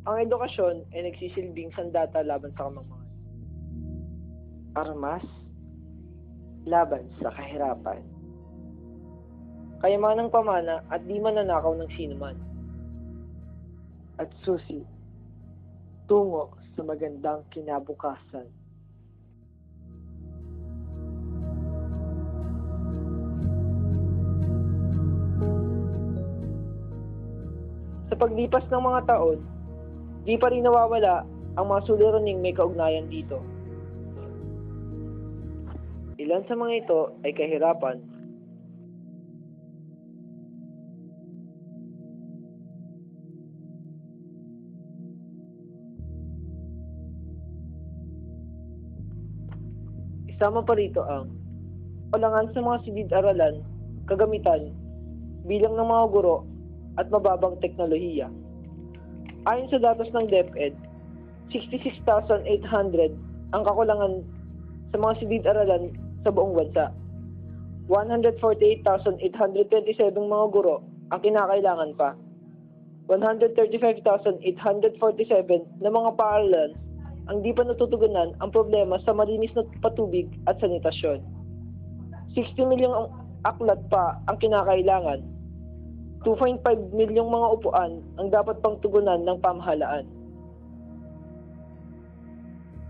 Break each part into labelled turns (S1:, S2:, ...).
S1: Ang edukasyon ay nagsisilbing sandata laban sa kamangmangan. Armas laban sa kahirapan. Kayamanang pamana at di mananakaw ng sinuman. At susi tungo sa magandang kinabukasan. Sa paglipas ng mga taon, di pa rin nawawala ang mga suliraning may kaugnayan dito. Ilan sa mga ito ay kahirapan, isama pa rito ang kakulangan sa mga silid-aralan, kagamitan, bilang ng mga guro, at mababang teknolohiya. Ayon sa datos ng DepEd, 66,800 ang kakulangan sa mga silid-aralan sa buong bansa. 148,827 mga guro ang kinakailangan pa. 135,847 na mga paaralan ang di pa natutugunan ang problema sa malinis na patubig at sanitasyon. 60 milyong aklat pa ang kinakailangan. 2.5 milyong mga upuan ang dapat pang tugunan ng pamahalaan.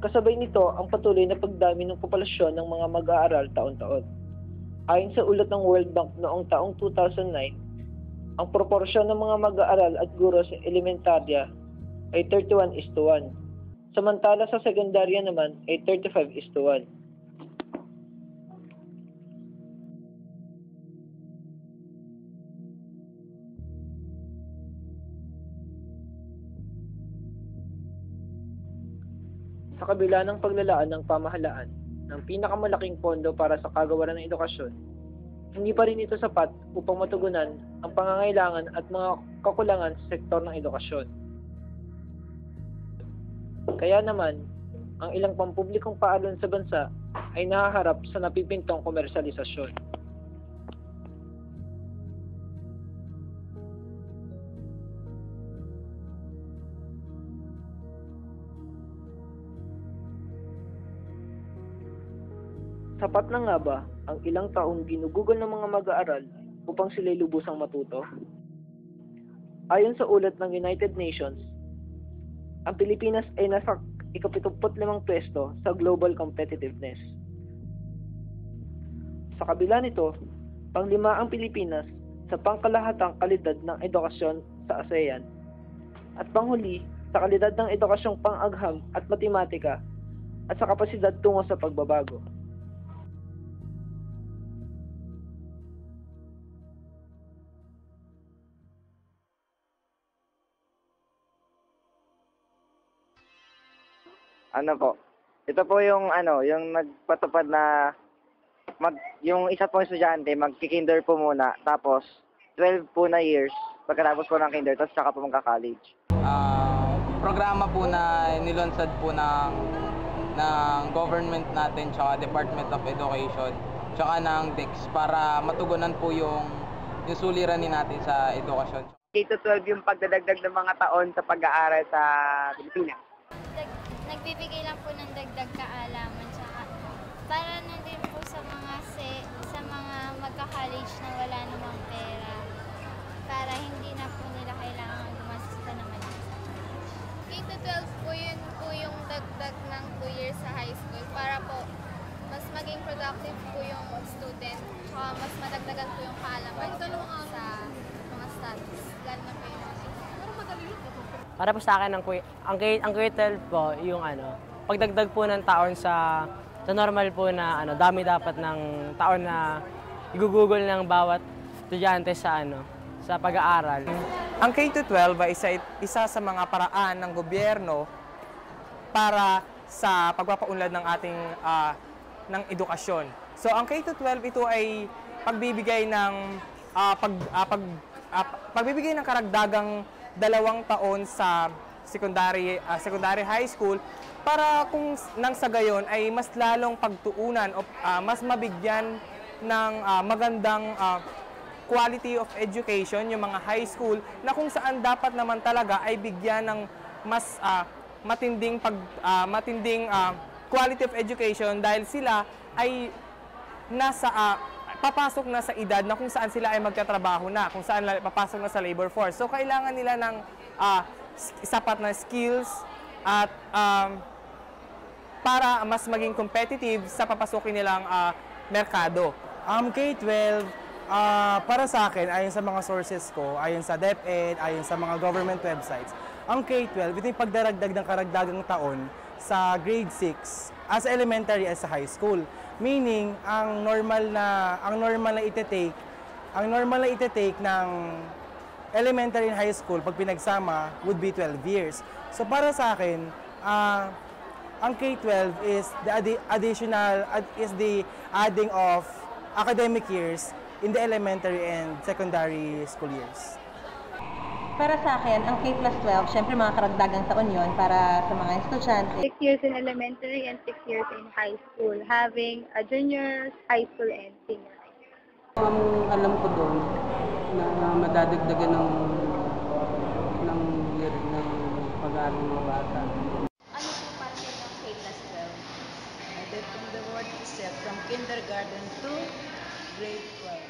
S1: Kasabay nito ang patuloy na pagdami ng populasyon ng mga mag-aaral taon-taon. Ayon sa ulat ng World Bank noong taong 2009, ang proporsyon ng mga mag-aaral at guro sa elementarya ay 31:1. Samantala sa sekundarya naman ay 35:1. Sa kabila ng paglalaan ng pamahalaan ng pinakamalaking pondo para sa kagawaran ng edukasyon, hindi pa rin ito sapat upang matugunan ang pangangailangan at mga kakulangan sa sektor ng edukasyon. Kaya naman, ang ilang pampublikong paaralan sa bansa ay nahaharap sa napipintong komersiyalisasyon. Sapat na nga ba ang ilang taong ginugugol ng mga mag-aaral upang sila'y lubusang matuto? Ayon sa ulat ng United Nations, ang Pilipinas ay nasa ika-75 pwesto sa global competitiveness. Sa kabila nito, panglima ang Pilipinas sa pangkalahatang kalidad ng edukasyon sa ASEAN at panghuli sa kalidad ng edukasyong pang-agham at matematika at sa kapasidad tungo sa pagbabago.
S2: Ano po? Ito po yung yung nagpatupad na yung isa pong estudyante magki-kinder po muna, tapos 12 po na years pagkatapos po ng kinder, tapos saka po magka-college.
S3: Programa po na nilunsad po ng government natin, tsaka Department of Education, tsaka ng DEX para matugunan po yung suliranin natin sa edukasyon.
S4: K-12 yung pagdadagdag ng mga taon sa pag-aaral sa Pilipinas.
S5: Nagbibigay lang po ng dagdag kaalaman, tsaka para na din po sa mga magka-college na wala namang pera, para hindi na po nila kailangan gumastos pa naman sa college.
S6: K-12 po yun po yung dagdag ng 2 years sa high school para po mas maging productive po yung student, tsaka mas madagdagan po yung kaalaman sa mga studies. Ganun na po yung mga
S7: Para po sa akin, ang K-12 po, yung pagdagdag po ng taon sa normal po na dami dapat ng taon na igugugol ng bawat estudyante sa pag-aaral.
S8: Ang K-12 ay isa sa mga paraan ng gobyerno para sa pagpapaunlad ng ating ng edukasyon. So ang K-12 ito ay pagbibigay ng pagbibigay ng karagdagang 2 taon sa secondary high school para kung nang sa gayon ay mas lalong pagtuunan o mas mabigyan ng magandang quality of education yung mga high school na kung saan dapat naman talaga ay bigyan ng matinding quality of education dahil sila ay papasok na sa edad na kung saan sila ay magtatrabaho na, kung saan papasok na sa labor force. So kailangan nila ng sapat na skills at para mas maging competitive sa papasukin nilang merkado.
S9: K-12, para sa akin, ayon sa mga sources ko, ayon sa DepEd, ayon sa mga government websites, ang K-12, ito yung pagdaragdag ng karagdagang taon sa grade 6 as elementary as sa high school. Meaning, ang normal na ite-take ng elementary and high school pag pinagsama would be 12 years. So para sa akin, ang K-12 is the adding of academic years in the elementary and secondary school years.
S10: Para sa akin, ang K+12, syempre mga karagdagang taon yon para sa mga estudyante.
S6: 6 years in elementary and 6 years in high school, having a junior high school and senior high school.
S11: Ang alam ko doon na madadagdagan ng year ng pag-aaral ng mga bata.
S10: Ano po para sa inyo ang K+12?
S12: That from the word itself, from kindergarten to grade 12.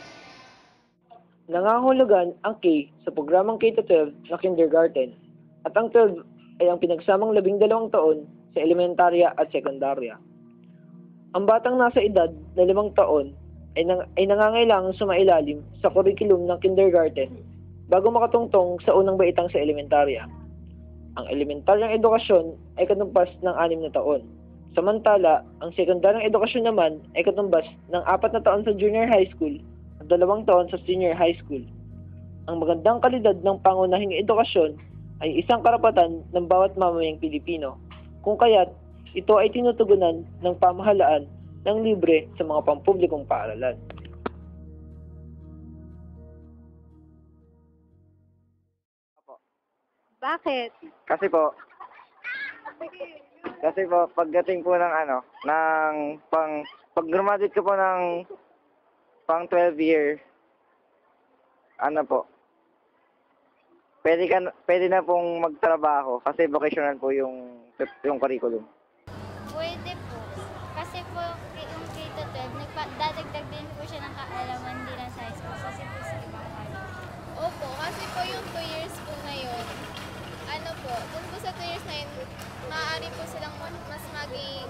S1: Nangangahulugan ang K sa programang K-12 na kindergarten at ang 12 ay ang pinagsamang 12 taon sa elementarya at sekundarya. Ang batang nasa edad na 5 taon ay nangangailangang sumailalim sa kurikulum ng kindergarten bago makatungtong sa unang baitang sa elementarya. Ang elementaryang edukasyon ay katumbas ng 6 na taon. Samantala, ang sekundaryang edukasyon naman ay katumbas ng 4 na taon sa junior high school at 2 taon sa senior high school. Ang magandang kalidad ng pangunahing edukasyon ay isang karapatan ng bawat mamamayang Pilipino, kung kaya't ito ay tinutugunan ng pamahalaan ng libre sa mga pampublikong paaralan.
S6: Bakit?
S2: Kasi po, pagdating po ng pag graduate ko po ng pang 12 year, pwede na pong magtrabaho kasi vocational po yung curriculum.
S5: Pwede po. Kasi po, yung K-12, dadagdag din po siya ng kaalaman din sa high school kasi po sa ibang college.
S6: Opo, kasi po yung 2 years po na yun, dun po sa 2 years na yun, maaari po silang mas maging,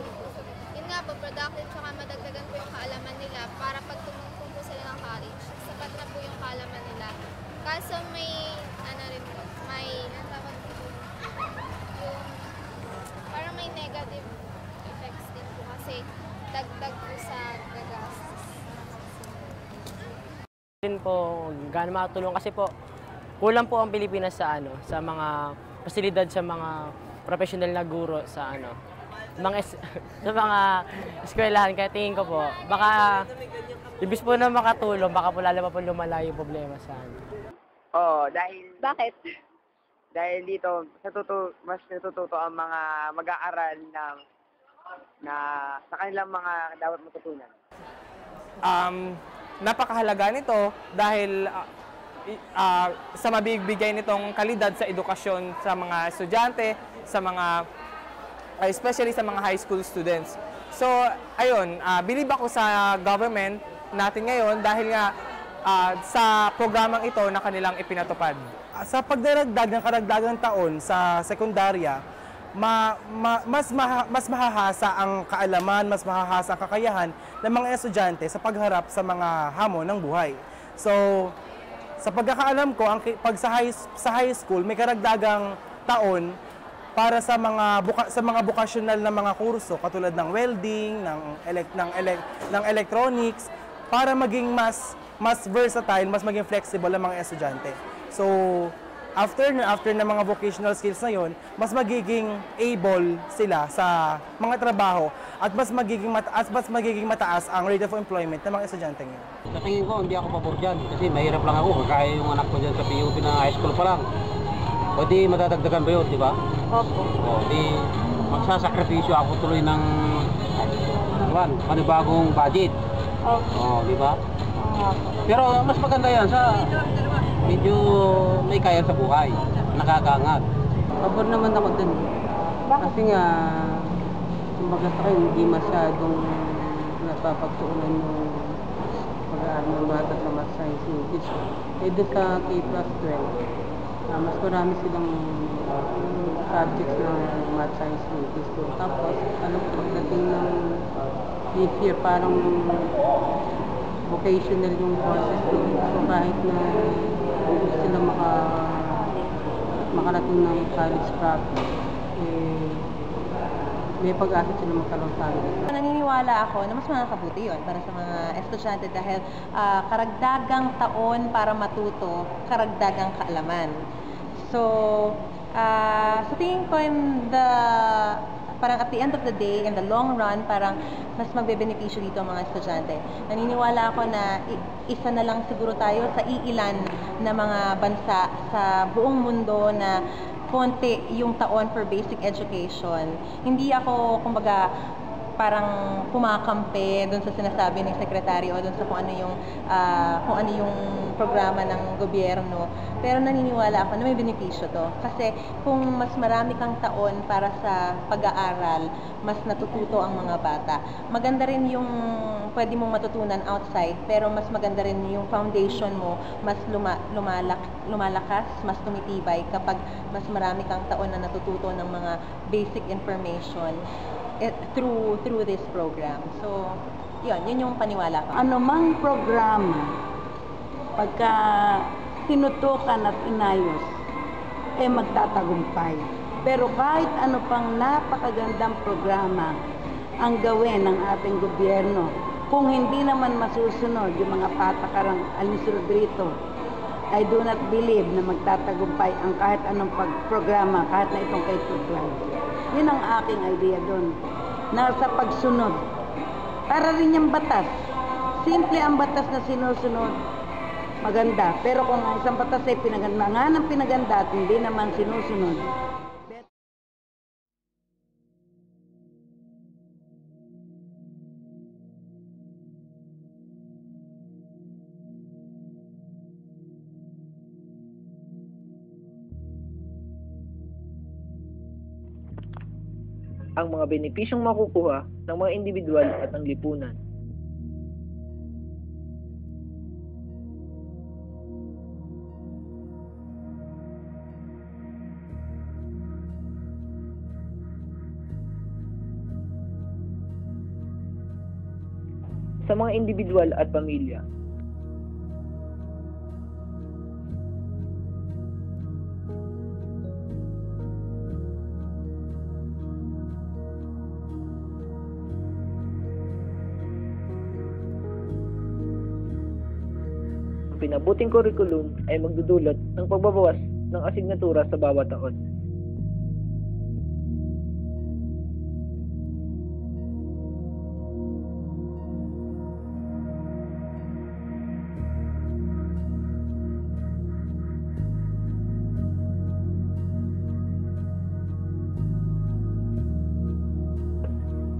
S6: yun nga po, productive, tsaka madagdagan po yung kaalaman nila para pag tumungkong po sila ng college, sapat na po yung kaalaman nila. Kaso parang may negative effects din po kasi dagdag po sa gagastos.
S7: Din po gaano makatulong kasi po kulang po ang Pilipinas sa mga pasilidad sa mga professional na guro sa sa mga eskwelahan. Kaya tingin ko po baka ibig po na makatulong baka po lalo pa po lumala yung problema sa
S4: Oo, dahil
S6: Bakit?
S4: dahil dito mas natututo ang mga mag-aaral na sa kanilang mga dapat matutunan.
S8: Napakahalaga nito dahil sa mabibigay nitong kalidad sa edukasyon sa mga estudyante, especially sa mga high school students. So, ayun, believe ako sa government natin ngayon dahil nga sa programang ito na kanilang ipinatupad.
S9: Sa pagdaragdag ng karagdagang taon sa sekundarya, mas mahahasa ang kaalaman, mas mahahasa ang kakayahan ng mga estudyante sa pagharap sa mga hamon ng buhay. So, sa pagkakaalam ko, pag sa high school, may karagdagang taon para sa mga vocational na mga kurso katulad ng welding, ng electronics, para maging mas versatile, mas maging flexible ang mga estudyante. So, after ng mga vocational skills na yon, mas magiging able sila sa mga trabaho at mas magiging mataas ang rate of employment ng mga estudyante ngayon.
S11: Sa tingin ko, hindi ako pabor dyan kasi mahirap lang ako. Kaya yung anak ko dyan sa PUP na high school pa lang. O di madadagdagan ba yun, di ba?
S10: Opo.
S11: O di magsasakripisyo ako tuloy ng panibagong budget.
S10: Opo.
S11: O, di ba? Pero mas maganda yan sa medyo may kaya sa buhay, nakakaangat. Pabor naman ako dun. Kasi nga, kumbaga sa akin, hindi masyadong napapagtuunan yung pag-aaral ng bata sa Math, Science, English. Eh doon sa K+12, mas marami silang subjects ng Math, Science, English. So, tapos, pagdating ng this year, parang vocational yung courses doon. So, kahit na hindi sila makarating ng college bracket, may pag-asa sila magkaroon sa amin.
S10: Naniniwala ako na mas makakabuti yun para sa mga estudyante dahil karagdagang taon para matuto, karagdagang kaalaman. So, sa tingin ko parang at the end of the day, in the long run, parang mas magbe-benepisyo dito ang mga estudyante. Naniniwala ako na isa na lang siguro tayo sa iilan na mga bansa sa buong mundo na konti yung taon for basic education. Hindi ako, kumbaga, parang kumakampi doon sa sinasabi ng sekretary o doon sa kung ano yung programa ng gobyerno. Pero naniniwala ako na may benepisyo to. Kasi kung mas marami kang taon para sa pag-aaral, mas natututo ang mga bata. Maganda rin yung pwede mong matutunan outside, pero mas maganda rin yung foundation mo, mas lumalakas, mas tumitibay kapag mas marami kang taon na natututo ng mga basic information through this program. So, yun yung paniwala ko.
S12: Ano mang programa, pagka tinutukan at inayos, magtatagumpay. Pero kahit ano pang napakagandang programa ang gawin ng ating gobyerno, kung hindi naman masusunod yung mga patakarang alinsunod rito, I do not believe na magtatagumpay ang kahit anong programa, kahit na itong K-12. Yun ang aking idea doon. Nasa pagsunod. Para rin yung batas. Simple ang batas na sinusunod. Maganda. Pero kung ang isang batas ay pinaganda at hindi naman sinusunod,
S1: ang mga benepisyong makukuha ng mga individual at ng lipunan. Sa mga individual at pamilya, pinabuting curriculum ay magdudulot ng pagbabawas ng asignatura sa bawat taon.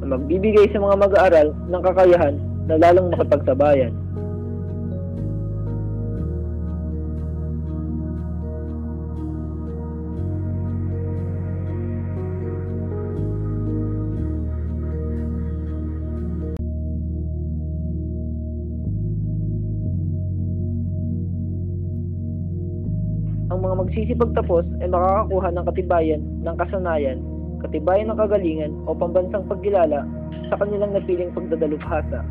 S1: Na magbibigay sa mga mag-aaral ng kakayahan na lalong makapagsabayan. Ang mga magsisipagtapos ay makakakuha ng katibayan ng kasanayan, katibayan ng kagalingan o pambansang pagkilala sa kanilang napiling pagdadalubhasa.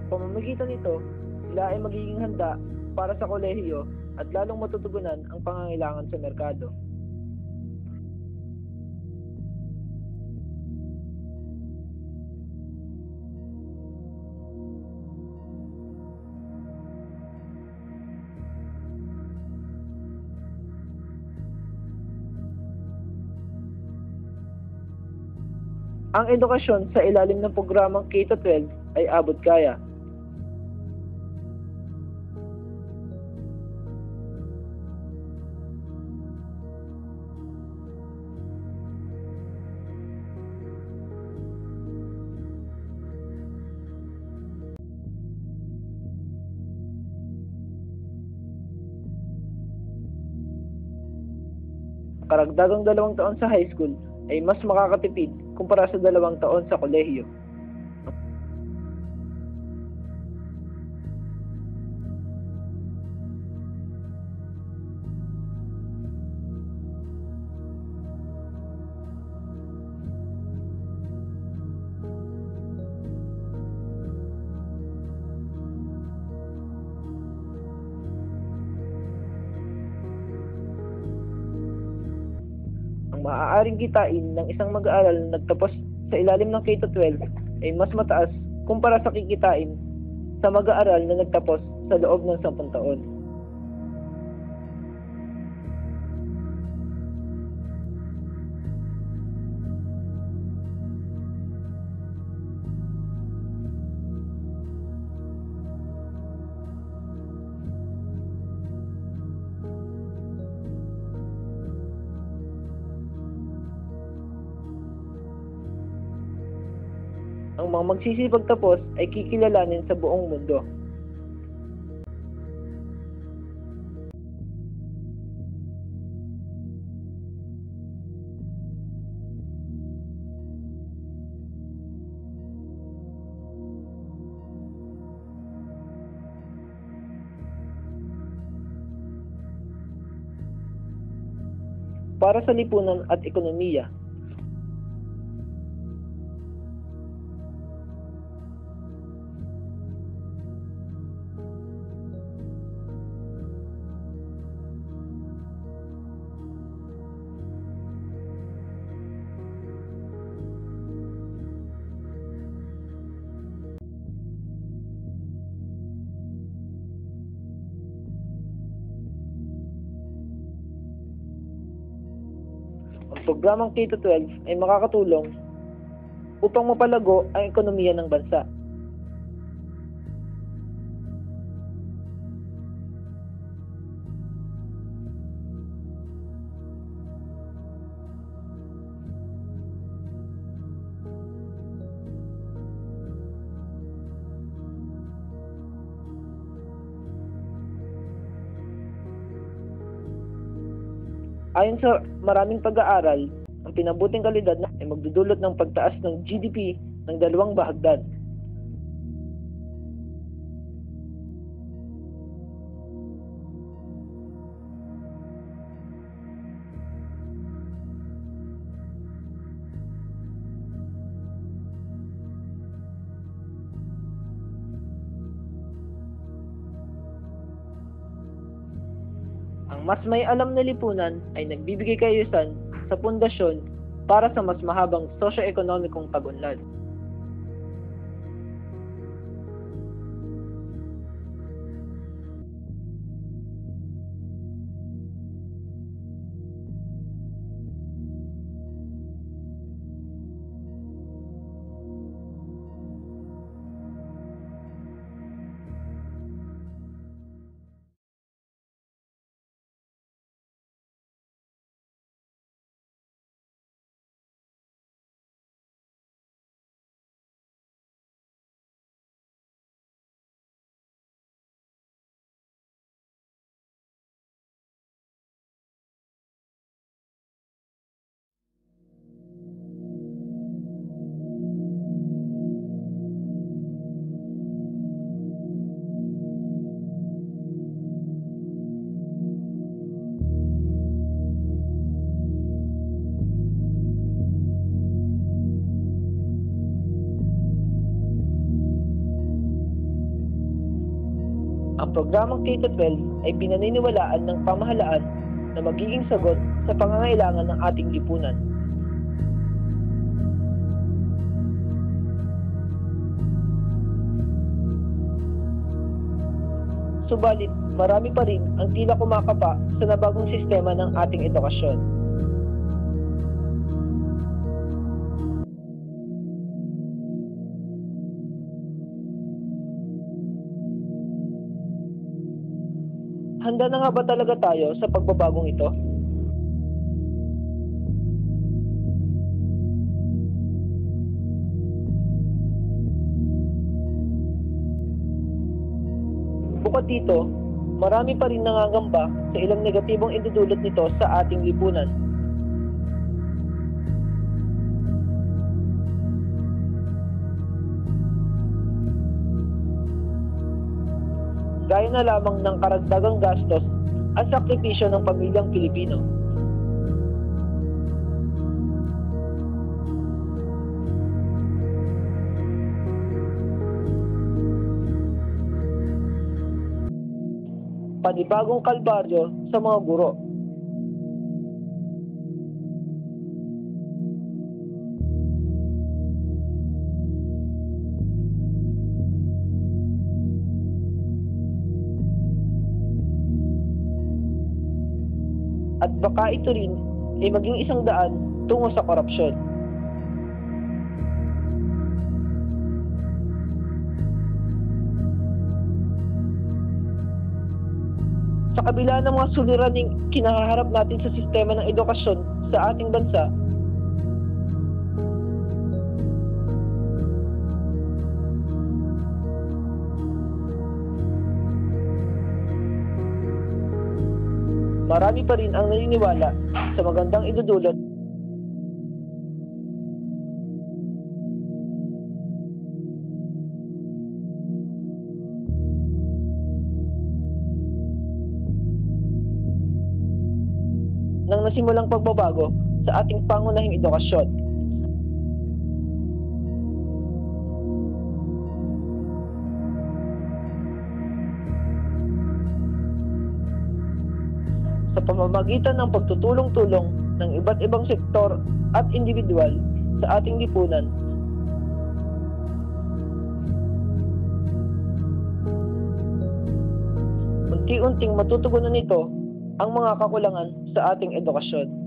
S1: Pamamagitan nito, sila ay magiging handa para sa kolehiyo at lalong matutugunan ang pangangailangan sa merkado. Ang edukasyon sa ilalim ng programang K-12 ay abot kaya. karagdagang 2 taon sa high school ay mas makakatipid kumpara sa 2 taon sa kolehiyo. Ang maaaring kitain ng isang mag-aaral na nagtapos sa ilalim ng K-12 ay mas mataas kumpara sa kikitain sa mag-aaral na nagtapos sa loob ng 10 taon. Ang mga magsisipag tapos ay kikilalanin sa buong mundo. Para sa lipunan at ekonomiya, ang programang K-12 ay makakatulong upang mapalago ang ekonomiya ng bansa. Ayon sa maraming pag-aaral, ang pinabuting kalidad ay magdudulot ng pagtaas ng GDP ng 2 bahagdan. Ang mas may alam na lipunan ay nagbibigay kaayusan sa pundasyon para sa mas mahabang sosyo-ekonomikong pag-unlad. Ang programang K-12 ay pinaniniwalaan ng pamahalaan na magiging sagot sa pangangailangan ng ating lipunan. Subalit, marami pa rin ang tila kumakapa sa nabagong sistema ng ating edukasyon. Handa na nga ba talaga tayo sa pagbabagong ito? Bukod dito, marami pa rin nangangamba sa ilang negatibong idudulot nito sa ating lipunan, gaya na lamang ng karagdagang gastos at sakripisyo ng pamilyang Pilipino. Panibagong kalbaryo sa mga guro. At baka ito rin ay maging isang daan tungo sa korupsyon. Sa kabila ng mga suliraning kinaharap natin sa sistema ng edukasyon sa ating bansa, marami pa rin ang naniniwala sa magandang idudulot ng nasimulang pagbabago sa ating pangunahing edukasyon. Sa pamamagitan ng pagtutulong-tulong ng iba't ibang sektor at individual sa ating lipunan, unti-unting matutugunan nito ang mga kakulangan sa ating edukasyon.